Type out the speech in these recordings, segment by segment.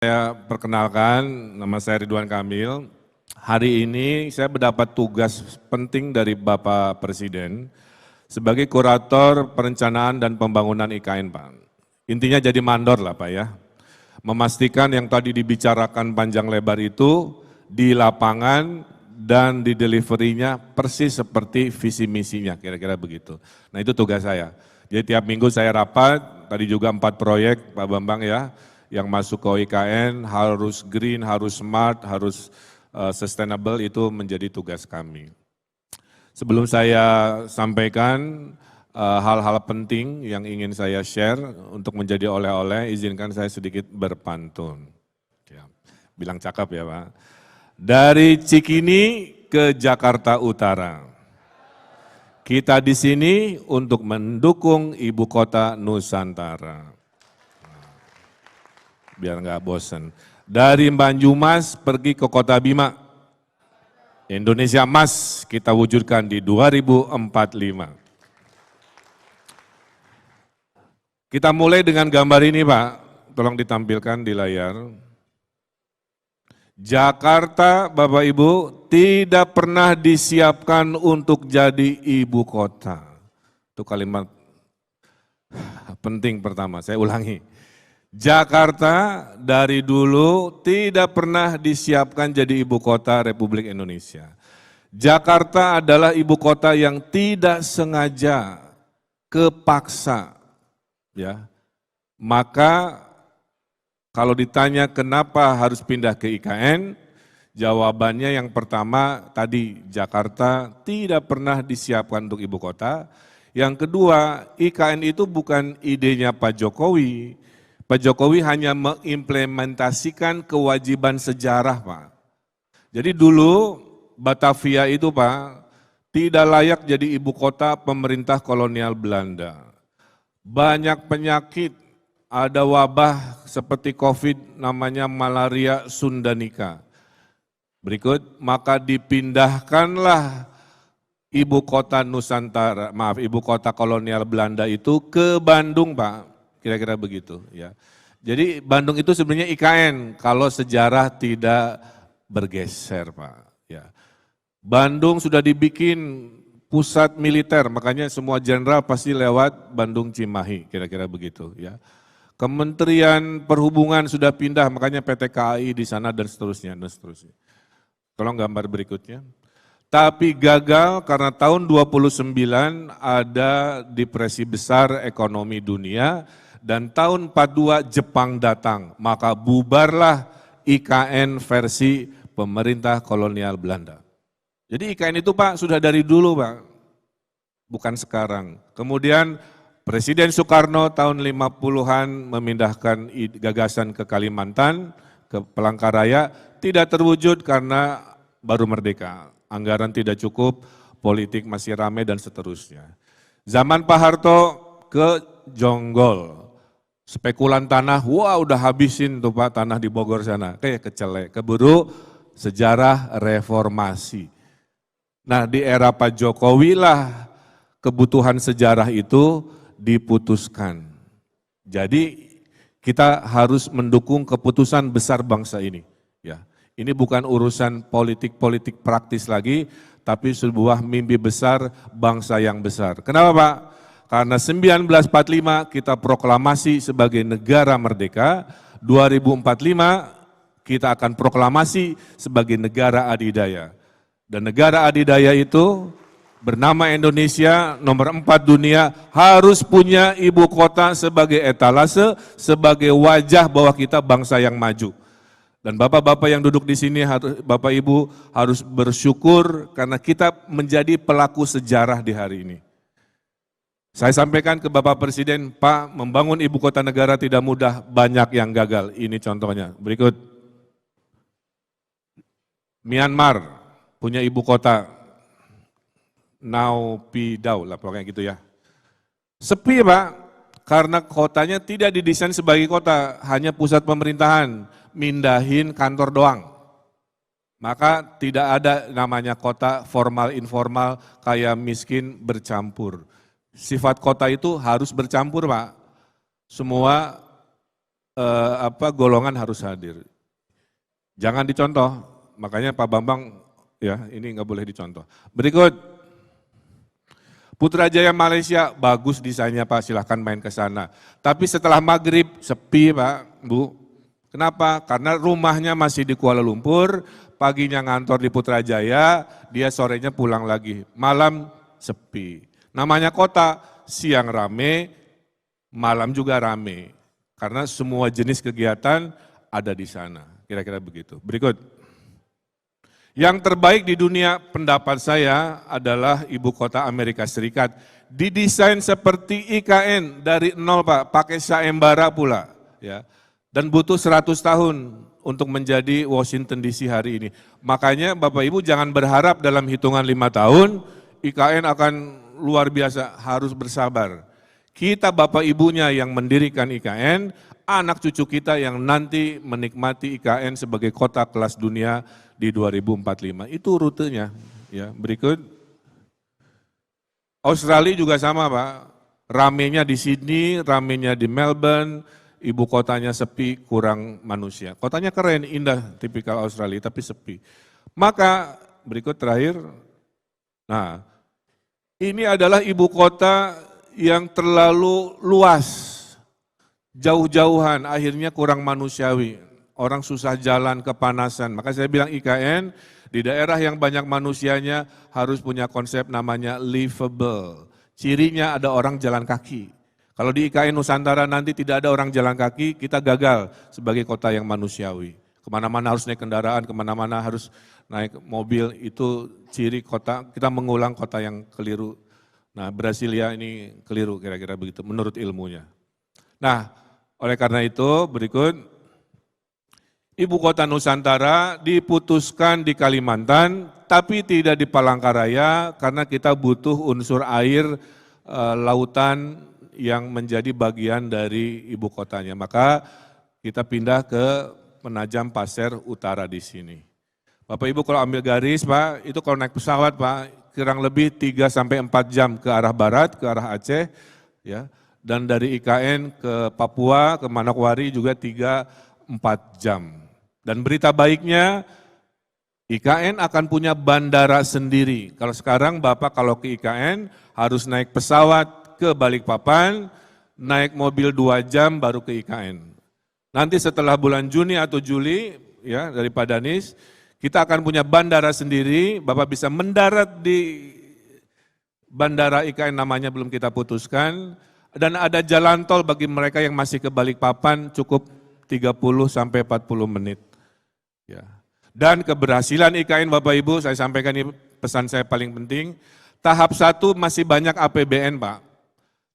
Saya perkenalkan, nama saya Ridwan Kamil. Hari ini saya mendapat tugas penting dari Bapak Presiden sebagai kurator perencanaan dan pembangunan IKN, Pak. Intinya jadi mandor lah, Pak ya. Memastikan yang tadi dibicarakan panjang lebar itu di lapangan dan di delivery-nya persis seperti visi misinya, kira-kira begitu. Nah itu tugas saya. Jadi tiap minggu saya rapat, tadi juga 4 proyek Pak Bambang ya, yang masuk ke IKN harus green, harus smart, harus sustainable, itu menjadi tugas kami. Sebelum saya sampaikan hal-hal penting yang ingin saya share untuk menjadi oleh-oleh, izinkan saya sedikit berpantun. Ya, bilang cakep ya Pak. Dari Cikini ke Jakarta Utara, kita di sini untuk mendukung ibu kota Nusantara. Biar nggak bosan. Dari Banyumas pergi ke Kota Bima. Indonesia Emas kita wujudkan di 2045. Kita mulai dengan gambar ini Pak, tolong ditampilkan di layar. Jakarta Bapak Ibu tidak pernah disiapkan untuk jadi ibu kota. Itu kalimat penting pertama, saya ulangi. Jakarta dari dulu tidak pernah disiapkan jadi ibu kota Republik Indonesia. Jakarta adalah ibu kota yang tidak sengaja, kepaksa. Ya. Maka kalau ditanya kenapa harus pindah ke IKN, jawabannya yang pertama tadi Jakarta tidak pernah disiapkan untuk ibu kota. Yang kedua, IKN itu bukan idenya Pak Jokowi. Pak Jokowi hanya mengimplementasikan kewajiban sejarah, Pak. Jadi dulu Batavia itu, Pak, tidak layak jadi ibu kota pemerintah kolonial Belanda. Banyak penyakit, ada wabah seperti COVID namanya malaria Sundanika. Berikut, maka dipindahkanlah ibu kota Nusantara, ibu kota kolonial Belanda itu ke Bandung, Pak. Kira-kira begitu ya. Jadi Bandung itu sebenarnya IKN kalau sejarah tidak bergeser Pak. Ya. Bandung sudah dibikin pusat militer, makanya semua jenderal pasti lewat Bandung Cimahi, kira-kira begitu ya. Kementerian Perhubungan sudah pindah, makanya PT KAI di sana dan seterusnya, dan seterusnya. Tolong gambar berikutnya. Tapi gagal karena tahun 29 ada depresi besar ekonomi dunia, dan tahun 42 Jepang datang, maka bubarlah IKN versi pemerintah kolonial Belanda. Jadi IKN itu Pak sudah dari dulu Pak, bukan sekarang. Kemudian Presiden Soekarno tahun 50-an memindahkan gagasan ke Kalimantan, ke Palangkaraya, tidak terwujud karena baru merdeka. Anggaran tidak cukup, politik masih ramai dan seterusnya. Zaman Pak Harto ke Jonggol. Spekulan tanah, wah udah habisin tuh Pak tanah di Bogor sana, kayak kecelek, keburu sejarah reformasi. Nah di era Pak Jokowi lah kebutuhan sejarah itu diputuskan. Jadi kita harus mendukung keputusan besar bangsa ini. Ya, ini bukan urusan politik-politik praktis lagi, tapi sebuah mimpi besar bangsa yang besar. Kenapa Pak? Karena 1945 kita proklamasi sebagai negara merdeka, 2045 kita akan proklamasi sebagai negara adidaya. Dan negara adidaya itu bernama Indonesia, nomor 4 dunia, harus punya ibu kota sebagai etalase, sebagai wajah bahwa kita bangsa yang maju. Dan bapak-bapak yang duduk di sini, bapak ibu harus bersyukur karena kita menjadi pelaku sejarah di hari ini. Saya sampaikan ke Bapak Presiden, Pak, membangun ibu kota negara tidak mudah, banyak yang gagal. Ini contohnya. Berikut. Myanmar punya ibu kota, Naypyidaw lah pokoknya gitu ya. Sepi Pak, karena kotanya tidak didesain sebagai kota, hanya pusat pemerintahan, mindahin kantor doang. Maka tidak ada namanya kota formal informal, kaya miskin bercampur. Sifat kota itu harus bercampur Pak. Semua golongan harus hadir. Jangan dicontoh, makanya Pak Bambang ya ini nggak boleh dicontoh. Berikut, Putrajaya Malaysia, bagus desainnya Pak, silahkan main ke sana. Tapi setelah maghrib, sepi Pak, Bu. Kenapa? Karena rumahnya masih di Kuala Lumpur, paginya ngantor di Putrajaya, dia sorenya pulang lagi. Malam sepi. Namanya kota, siang rame, malam juga rame. Karena semua jenis kegiatan ada di sana. Kira-kira begitu. Berikut. Yang terbaik di dunia pendapat saya adalah ibu kota Amerika Serikat. Didesain seperti IKN dari nol Pak, pakai sayembara pula. Ya. Dan butuh 100 tahun untuk menjadi Washington DC hari ini. Makanya Bapak Ibu jangan berharap dalam hitungan 5 tahun IKN akan luar biasa, harus bersabar. Kita Bapak Ibunya yang mendirikan IKN, anak cucu kita yang nanti menikmati IKN sebagai kota kelas dunia di 2045. Itu rutenya. Ya, berikut. Australia juga sama Pak. Ramenya di Sydney, ramenya di Melbourne, ibu kotanya sepi, kurang manusia. Kotanya keren, indah, tipikal Australia, tapi sepi. Maka berikut terakhir. Nah, ini adalah ibu kota yang terlalu luas, jauh-jauhan, akhirnya kurang manusiawi. Orang susah jalan, kepanasan. Maka saya bilang IKN di daerah yang banyak manusianya harus punya konsep namanya livable. Cirinya ada orang jalan kaki. Kalau di IKN Nusantara nanti tidak ada orang jalan kaki, kita gagal sebagai kota yang manusiawi. Kemana-mana harus naik kendaraan, kemana-mana harus naik mobil, itu ciri kota, kita mengulang kota yang keliru. Nah, Brasilia ini keliru kira-kira begitu menurut ilmunya. Nah, oleh karena itu berikut, Ibu kota Nusantara diputuskan di Kalimantan, tapi tidak di Palangkaraya karena kita butuh unsur air lautan yang menjadi bagian dari ibu kotanya. Maka kita pindah ke Penajam Pasir Utara di sini. Bapak Ibu kalau ambil garis Pak, itu kalau naik pesawat Pak, kurang lebih 3 sampai 4 jam ke arah barat, ke arah Aceh, ya. Dan dari IKN ke Papua, ke Manokwari juga 3-4 jam. Dan berita baiknya, IKN akan punya bandara sendiri. Kalau sekarang Bapak kalau ke IKN harus naik pesawat ke Balikpapan, naik mobil 2 jam baru ke IKN. Nanti setelah bulan Juni atau Juli, ya dari Padanis, kita akan punya bandara sendiri, Bapak bisa mendarat di bandara IKN namanya belum kita putuskan, dan ada jalan tol bagi mereka yang masih ke Balikpapan cukup 30 sampai 40 menit. Ya. Dan keberhasilan IKN Bapak Ibu, saya sampaikan ini pesan saya paling penting, tahap 1 masih banyak APBN Pak,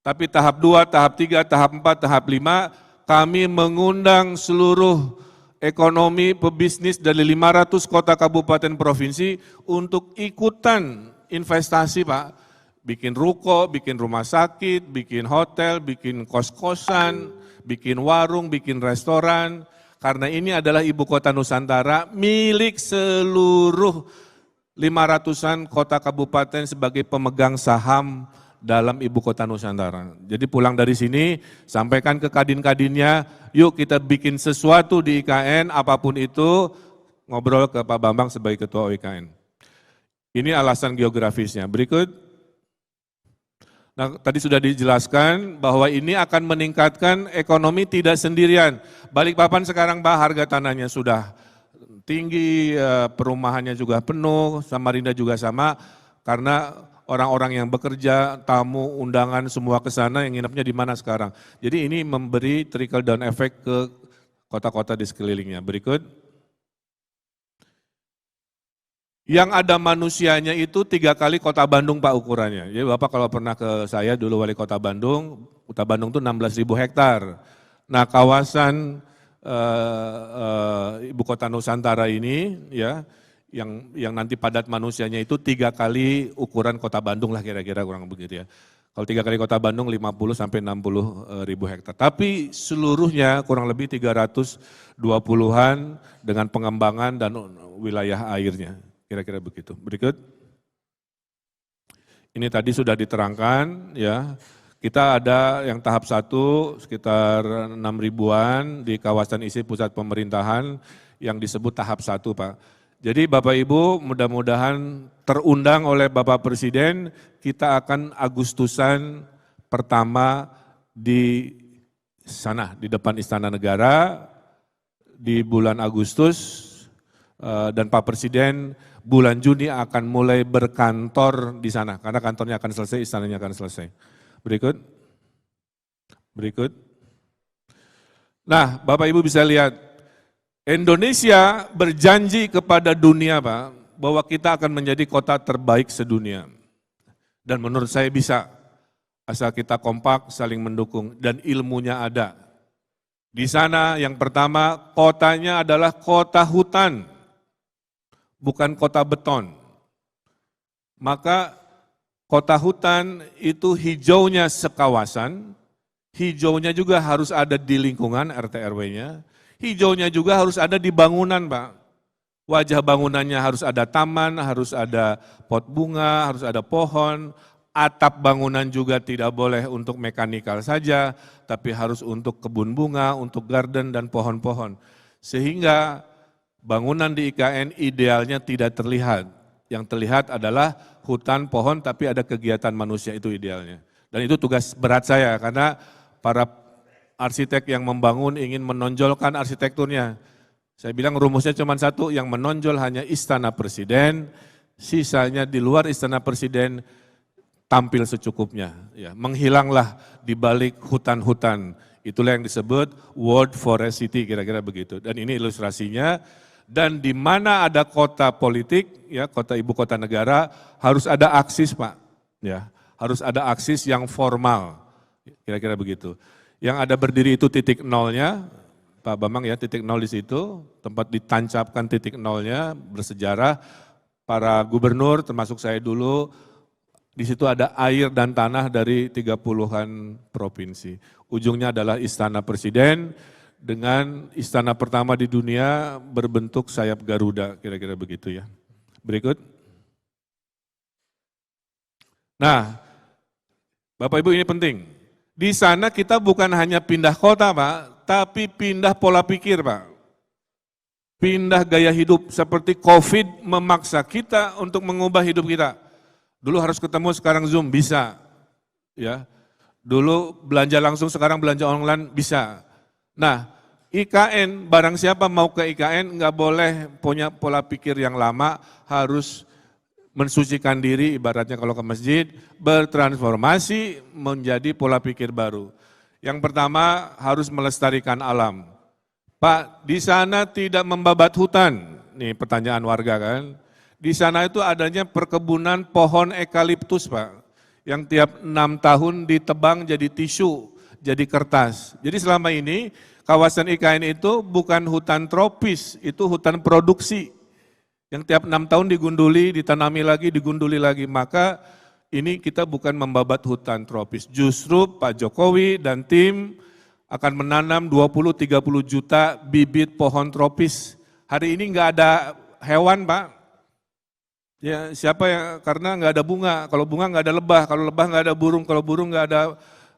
tapi tahap 2, tahap 3, tahap 4, tahap 5, kami mengundang seluruh ekonomi pebisnis dari 500 kota kabupaten provinsi untuk ikutan investasi Pak, bikin ruko, bikin rumah sakit, bikin hotel, bikin kos-kosan, bikin warung, bikin restoran. Karena ini adalah ibu kota Nusantara milik seluruh 500-an kota kabupaten sebagai pemegang saham dalam ibu kota Nusantara. Jadi pulang dari sini, sampaikan ke kadin-kadinnya, yuk kita bikin sesuatu di IKN, apapun itu, ngobrol ke Pak Bambang sebagai ketua IKN. Ini alasan geografisnya. Berikut. Nah, tadi sudah dijelaskan bahwa ini akan meningkatkan ekonomi tidak sendirian. Balikpapan sekarang Pak, harga tanahnya sudah tinggi, perumahannya juga penuh, Samarinda juga sama, karena orang-orang yang bekerja, tamu, undangan semua ke sana yang nginepnya di mana sekarang. Jadi ini memberi trickle down effect ke kota-kota di sekelilingnya. Berikut. Yang ada manusianya itu 3 kali kota Bandung Pak ukurannya. Jadi Bapak kalau pernah ke saya dulu wali kota Bandung itu 16.000 hektar. Nah kawasan ibu kota Nusantara ini ya, yang nanti padat manusianya itu 3 kali ukuran kota Bandung lah kira-kira kurang begitu ya. Kalau 3 kali kota Bandung 50 sampai 60 ribu hektar. Tapi seluruhnya kurang lebih 320-an dengan pengembangan dan wilayah airnya. Kira-kira begitu. Berikut. Ini tadi sudah diterangkan ya. Kita ada yang tahap 1 sekitar 6 ribuan di kawasan isi pusat pemerintahan yang disebut tahap 1, Pak. Jadi Bapak Ibu mudah-mudahan terundang oleh Bapak Presiden, kita akan Agustusan pertama di sana, di depan Istana Negara, di bulan Agustus, dan Pak Presiden bulan Juni akan mulai berkantor di sana, karena kantornya akan selesai, istananya akan selesai. Berikut. Nah, Bapak Ibu bisa lihat, Indonesia berjanji kepada dunia, Pak, bahwa kita akan menjadi kota terbaik sedunia. Dan menurut saya bisa, asal kita kompak, saling mendukung, dan ilmunya ada. Di sana yang pertama, kotanya adalah kota hutan, bukan kota beton. Maka kota hutan itu hijaunya sekawasan, hijaunya juga harus ada di lingkungan RT RW-nya, hijaunya juga harus ada di bangunan, Pak. Wajah bangunannya harus ada taman, harus ada pot bunga, harus ada pohon, atap bangunan juga tidak boleh untuk mekanikal saja, tapi harus untuk kebun bunga, untuk garden dan pohon-pohon. Sehingga bangunan di IKN idealnya tidak terlihat. Yang terlihat adalah hutan, pohon, tapi ada kegiatan manusia, itu idealnya. Dan itu tugas berat saya, karena para arsitek yang membangun ingin menonjolkan arsitekturnya. Saya bilang rumusnya cuma satu, yang menonjol hanya Istana Presiden, sisanya di luar Istana Presiden tampil secukupnya. Ya, menghilanglah di balik hutan-hutan. Itulah yang disebut World Forest City, kira-kira begitu. Dan ini ilustrasinya. Dan di mana ada kota politik, ya kota ibu kota negara, harus ada aksis, Pak. Ya, harus ada aksis yang formal, kira-kira begitu. Yang ada berdiri itu titik nolnya, Pak Bambang ya, titik nol di situ, tempat ditancapkan titik nolnya, bersejarah. Para gubernur, termasuk saya dulu, di situ ada air dan tanah dari 30-an provinsi. Ujungnya adalah Istana Presiden, dengan istana pertama di dunia berbentuk sayap Garuda, kira-kira begitu ya. Berikut. Nah, Bapak Ibu ini penting. Di sana kita bukan hanya pindah kota, Pak, tapi pindah pola pikir, Pak. Pindah gaya hidup, seperti COVID memaksa kita untuk mengubah hidup kita. Dulu harus ketemu, sekarang Zoom, bisa. Ya. Dulu belanja langsung, sekarang belanja online, bisa. Nah, IKN, barang siapa mau ke IKN nggak boleh punya pola pikir yang lama, harus mensucikan diri, ibaratnya kalau ke masjid, bertransformasi menjadi pola pikir baru. Yang pertama harus melestarikan alam. Pak, di sana tidak membabat hutan, nih pertanyaan warga kan. Di sana itu adanya perkebunan pohon eukaliptus, Pak, yang tiap 6 tahun ditebang jadi tisu, jadi kertas. Jadi selama ini kawasan IKN itu bukan hutan tropis, itu hutan produksi. Yang tiap 6 tahun digunduli, ditanami lagi, digunduli lagi. Maka ini kita bukan membabat hutan tropis. Justru Pak Jokowi dan tim akan menanam 20-30 juta bibit pohon tropis. Hari ini nggak ada hewan, Pak. Ya, siapa yang, karena nggak ada bunga. Kalau bunga nggak ada lebah, kalau lebah nggak ada burung, kalau burung nggak ada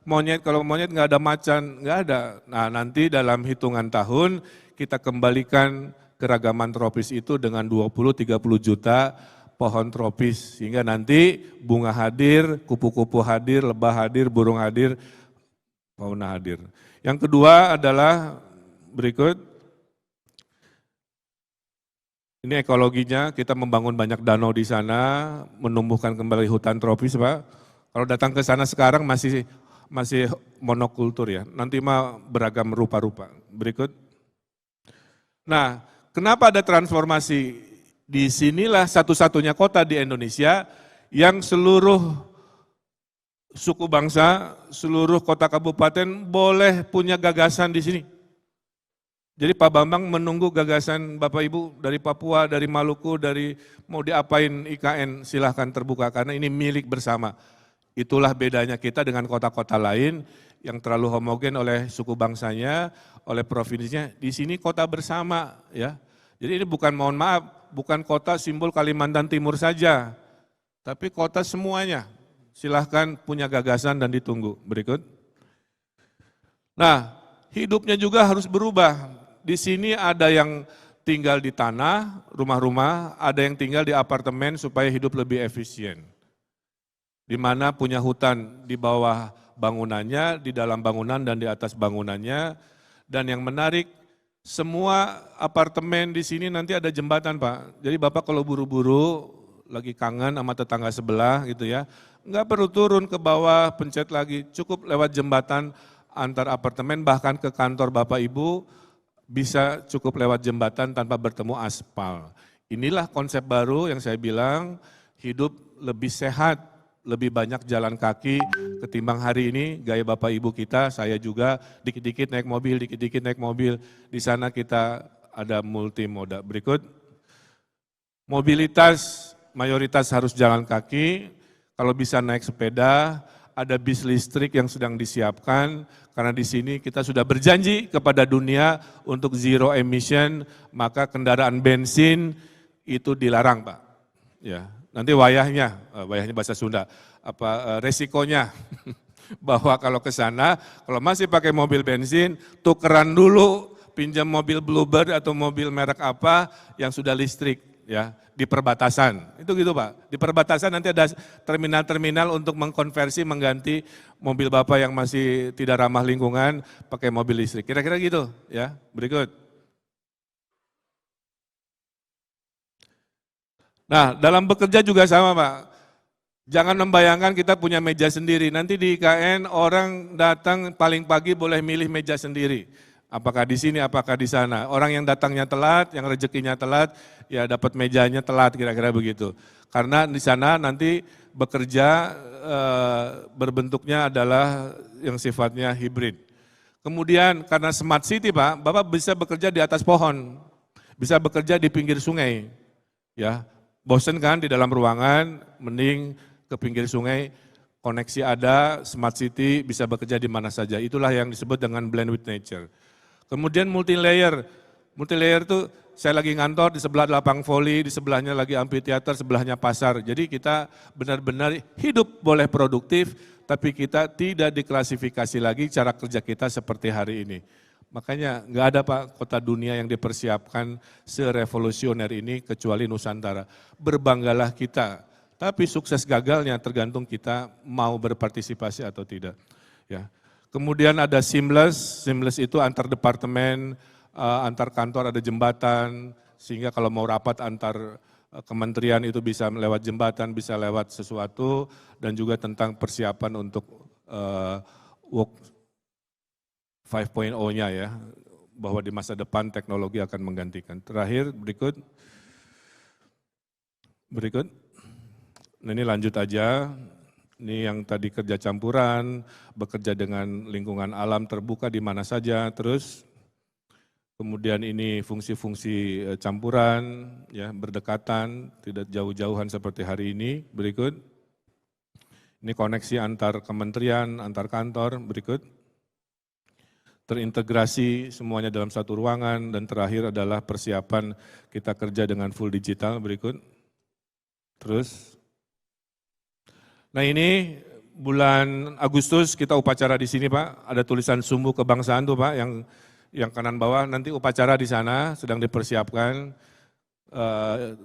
monyet, kalau monyet nggak ada macan, nggak ada. Nah nanti dalam hitungan tahun kita kembalikan keragaman tropis itu dengan 20-30 juta pohon tropis. Sehingga nanti bunga hadir, kupu-kupu hadir, lebah hadir, burung hadir, fauna hadir. Yang kedua adalah berikut, ini ekologinya, kita membangun banyak danau di sana, menumbuhkan kembali hutan tropis, Pak. Kalau datang ke sana sekarang masih monokultur ya, nanti mah beragam rupa-rupa. Berikut. Nah, kenapa ada transformasi? Di sinilah satu-satunya kota di Indonesia yang seluruh suku bangsa, seluruh kota kabupaten boleh punya gagasan di sini. Jadi Pak Bambang menunggu gagasan Bapak Ibu dari Papua, dari Maluku, dari mau diapain IKN, silahkan terbuka karena ini milik bersama. Itulah bedanya kita dengan kota-kota lain yang terlalu homogen oleh suku bangsanya, oleh provinsinya. Di sini kota bersama ya. Jadi ini bukan, mohon maaf, bukan kota simbol Kalimantan Timur saja, tapi kota semuanya. Silahkan punya gagasan dan ditunggu. Berikut. Nah, hidupnya juga harus berubah. Di sini ada yang tinggal di tanah, rumah-rumah, ada yang tinggal di apartemen supaya hidup lebih efisien. Di mana punya hutan di bawah bangunannya, di dalam bangunan dan di atas bangunannya. Dan yang menarik, semua apartemen di sini nanti ada jembatan, Pak. Jadi Bapak kalau buru-buru, lagi kangen sama tetangga sebelah gitu ya, nggak perlu turun ke bawah, pencet lagi, cukup lewat jembatan antar apartemen, bahkan ke kantor Bapak Ibu, bisa cukup lewat jembatan tanpa bertemu aspal. Inilah konsep baru yang saya bilang, hidup lebih sehat, lebih banyak jalan kaki ketimbang hari ini gaya Bapak Ibu kita, saya juga dikit-dikit naik mobil, dikit-dikit naik mobil. Di sana kita ada multimoda. Berikut, mobilitas mayoritas harus jalan kaki, kalau bisa naik sepeda, ada bis listrik yang sedang disiapkan, karena di sini kita sudah berjanji kepada dunia untuk zero emission, maka kendaraan bensin itu dilarang, Pak. Ya, nanti wayahnya bahasa Sunda, resikonya bahwa kalau ke sana, kalau masih pakai mobil bensin, tukeran dulu, pinjam mobil Bluebird atau mobil merek apa yang sudah listrik, ya, di perbatasan. Itu gitu Pak, di perbatasan nanti ada terminal-terminal untuk mengkonversi, mengganti mobil Bapak yang masih tidak ramah lingkungan pakai mobil listrik. Kira-kira gitu, ya. Berikut. Nah, dalam bekerja juga sama Pak. Jangan membayangkan kita punya meja sendiri. Nanti di IKN orang datang paling pagi boleh milih meja sendiri. Apakah di sini, apakah di sana. Orang yang datangnya telat, yang rezekinya telat, ya dapat mejanya telat, kira-kira begitu. Karena di sana nanti bekerja berbentuknya adalah yang sifatnya hibrid. Kemudian karena smart city Pak, Bapak bisa bekerja di atas pohon, bisa bekerja di pinggir sungai. Ya, bosen kan di dalam ruangan, mending ke pinggir sungai, koneksi ada, smart city, bisa bekerja di mana saja. Itulah yang disebut dengan blend with nature. Kemudian multi-layer itu saya lagi ngantor di sebelah lapang voli, di sebelahnya lagi amphitheater, sebelahnya pasar. Jadi kita benar-benar hidup boleh produktif, tapi kita tidak diklasifikasi lagi cara kerja kita seperti hari ini. Makanya nggak ada Pak kota dunia yang dipersiapkan serevolusioner ini kecuali Nusantara. Berbanggalah kita, tapi sukses gagalnya tergantung kita mau berpartisipasi atau tidak. Ya. Kemudian ada seamless itu antar departemen, antar kantor ada jembatan, sehingga kalau mau rapat antar kementerian itu bisa lewat jembatan, bisa lewat sesuatu, dan juga tentang persiapan untuk work 5.0-nya ya, bahwa di masa depan teknologi akan menggantikan. Terakhir, berikut. Nah, ini lanjut aja. Ini yang tadi kerja campuran, bekerja dengan lingkungan alam terbuka di mana saja, terus kemudian ini fungsi-fungsi campuran, ya berdekatan, tidak jauh-jauhan seperti hari ini. Berikut, ini koneksi antar kementerian, antar kantor. Berikut, terintegrasi semuanya dalam satu ruangan, dan terakhir adalah persiapan kita kerja dengan full digital. Berikut, terus. Nah ini bulan Agustus kita upacara di sini Pak, ada tulisan sumbu kebangsaan tuh Pak, yang kanan bawah, nanti upacara di sana sedang dipersiapkan.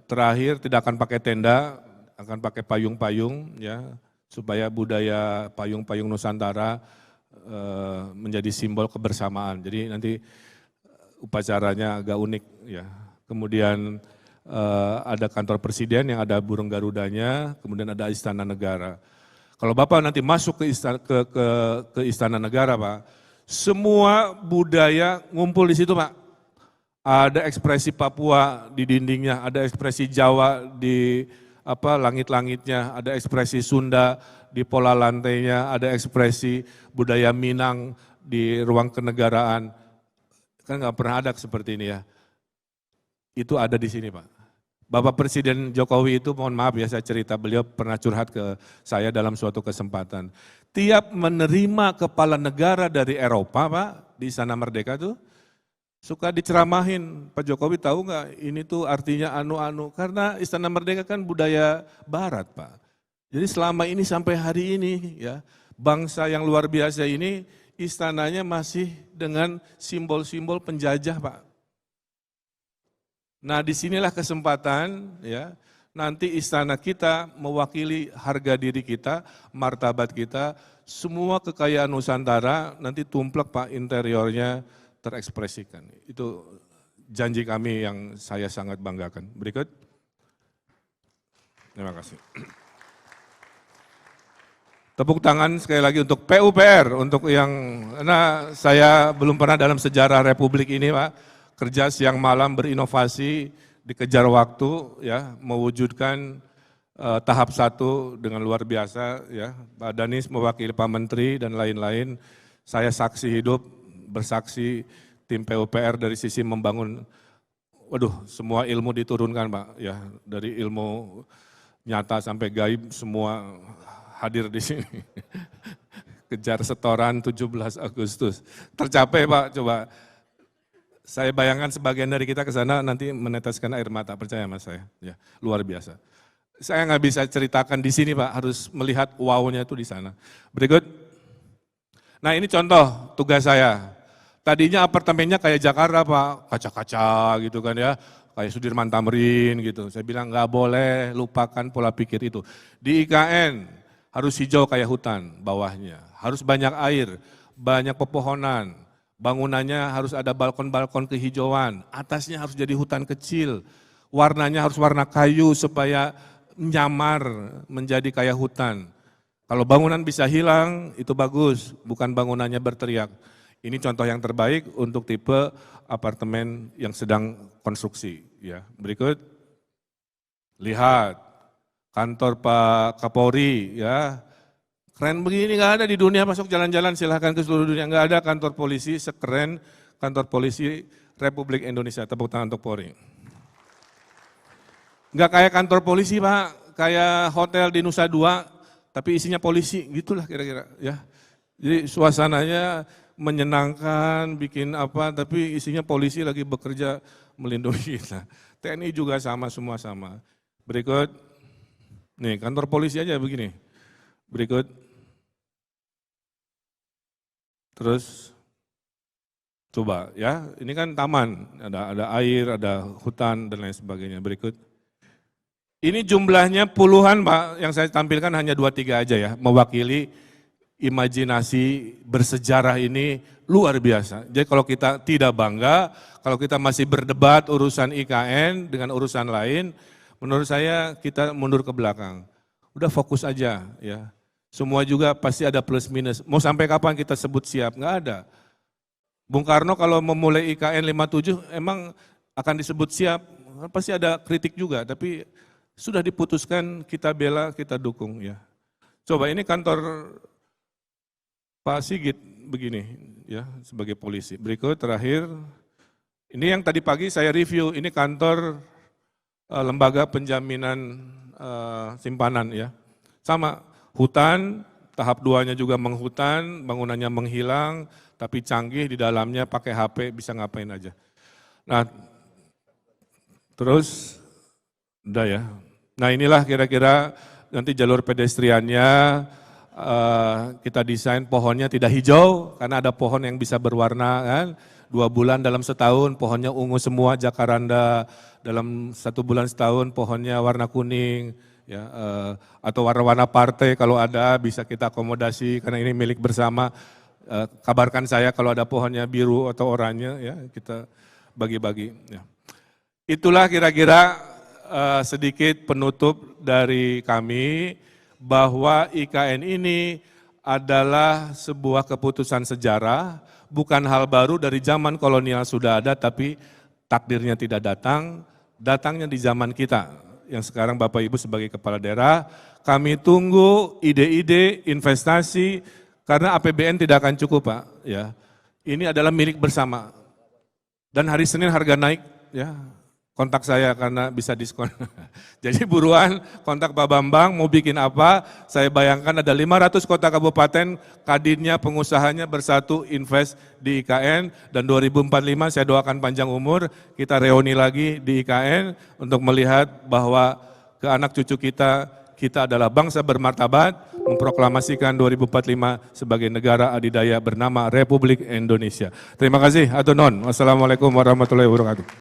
Terakhir tidak akan pakai tenda, akan pakai payung-payung ya, supaya budaya payung-payung Nusantara menjadi simbol kebersamaan. Jadi nanti upacaranya agak unik ya. Kemudian ada kantor presiden yang ada burung garudanya, kemudian ada istana negara. Kalau Bapak nanti masuk ke istana negara Pak, semua budaya ngumpul di situ Pak. Ada ekspresi Papua di dindingnya, ada ekspresi Jawa di langit-langitnya, ada ekspresi Sunda di pola lantainya, ada ekspresi budaya Minang di ruang kenegaraan. Kan nggak pernah ada seperti ini ya. Itu ada di sini Pak. Bapak Presiden Jokowi itu, mohon maaf ya saya cerita, beliau pernah curhat ke saya dalam suatu kesempatan. Tiap menerima kepala negara dari Eropa Pak, di Istana Merdeka tuh, suka diceramahin, Pak Jokowi tahu nggak ini tuh artinya anu-anu, karena Istana Merdeka kan budaya Barat Pak. Jadi selama ini sampai hari ini ya, bangsa yang luar biasa ini istananya masih dengan simbol-simbol penjajah, Pak. Nah, disinilah kesempatan ya, nanti istana kita mewakili harga diri kita, martabat kita, semua kekayaan Nusantara nanti tumplek Pak, interiornya terekspresikan. Itu janji kami yang saya sangat banggakan. Berikut. Terima kasih. Tepuk tangan sekali lagi untuk PUPR, untuk yang, karena saya belum pernah dalam sejarah Republik ini Pak, kerja siang malam berinovasi, dikejar waktu, ya, mewujudkan tahap 1 dengan luar biasa, ya. Pak Danis mewakili Pak Menteri dan lain-lain. Saya saksi hidup, bersaksi tim PUPR dari sisi membangun, waduh, semua ilmu diturunkan Pak, ya, dari ilmu nyata sampai gaib semua hadir di sini. Kejar setoran 17 Agustus. Tercapai Pak, coba. Saya bayangkan sebagian dari kita ke sana nanti meneteskan air mata, percaya Mas saya, ya, luar biasa. Saya nggak bisa ceritakan di sini Pak, harus melihat wow-nya itu di sana. Berikut. Nah ini contoh tugas saya. Tadinya apartemennya kayak Jakarta Pak, kaca-kaca gitu kan ya, kayak Sudirman Tamrin gitu. Saya bilang nggak boleh, lupakan pola pikir itu. Di IKN harus hijau kayak hutan bawahnya, harus banyak air, banyak pepohonan. Bangunannya harus ada balkon-balkon kehijauan, atasnya harus jadi hutan kecil, warnanya harus warna kayu supaya nyamar menjadi kayak hutan. Kalau bangunan bisa hilang, itu bagus, bukan bangunannya berteriak. Ini contoh yang terbaik untuk tipe apartemen yang sedang konstruksi. Ya, berikut, lihat kantor Pak Kapolri, ya. Keren begini, nggak ada di dunia, masuk jalan-jalan silahkan ke seluruh dunia, nggak ada kantor polisi sekeren kantor polisi Republik Indonesia. Tepuk tangan untuk Polri. Nggak kayak kantor polisi Pak, kayak hotel di Nusa Dua, tapi isinya polisi, gitulah kira-kira ya. Jadi suasananya menyenangkan, bikin apa, tapi isinya polisi lagi bekerja melindungi kita. TNI juga sama, semua sama. Berikut, nih kantor polisi aja begini. Berikut. Terus coba ya, ini kan taman, ada air, ada hutan dan lain sebagainya. Berikut. Ini jumlahnya puluhan Pak, yang saya tampilkan hanya 2-3 aja ya, mewakili imajinasi bersejarah ini luar biasa. Jadi kalau kita tidak bangga, kalau kita masih berdebat urusan IKN dengan urusan lain, menurut saya kita mundur ke belakang. Udah fokus aja ya. Semua juga pasti ada plus minus. Mau sampai kapan kita sebut siap? Nggak ada. Bung Karno kalau memulai IKN 57 emang akan disebut siap, pasti ada kritik juga, tapi sudah diputuskan kita bela, kita dukung ya. Coba ini kantor Pak Sigit begini ya sebagai polisi. Berikut terakhir, ini yang tadi pagi saya review, ini kantor lembaga penjaminan simpanan ya. Sama. Hutan, tahap 2-nya juga menghutan, bangunannya menghilang, tapi canggih di dalamnya pakai HP, bisa ngapain aja. Nah, terus, udah ya. Nah inilah kira-kira nanti jalur pedestriannya, kita desain pohonnya tidak hijau, karena ada pohon yang bisa berwarna kan. 2 bulan dalam setahun pohonnya ungu semua, jacaranda, dalam 1 bulan setahun pohonnya warna kuning, ya, atau warna-warna partai kalau ada bisa kita akomodasi karena ini milik bersama. Kabarkan saya kalau ada pohonnya biru atau oranye ya kita bagi-bagi. Ya. Itulah kira-kira sedikit penutup dari kami bahwa IKN ini adalah sebuah keputusan sejarah, bukan hal baru, dari zaman kolonial sudah ada tapi takdirnya tidak datang, datangnya di zaman kita. Yang sekarang Bapak Ibu sebagai kepala daerah, kami tunggu ide-ide investasi karena APBN tidak akan cukup Pak. Ya, ini adalah milik bersama. Dan hari Senin harga naik, ya kontak saya karena bisa diskon. Jadi buruan kontak Pak Bambang mau bikin apa, saya bayangkan ada 500 kota kabupaten, kadinnya, pengusahanya bersatu invest di IKN, dan 2045 saya doakan panjang umur, kita reuni lagi di IKN untuk melihat bahwa ke anak cucu kita kita adalah bangsa bermartabat, memproklamasikan 2045 sebagai negara adidaya bernama Republik Indonesia. Terima kasih, atur nuhun. Wassalamualaikum warahmatullahi wabarakatuh.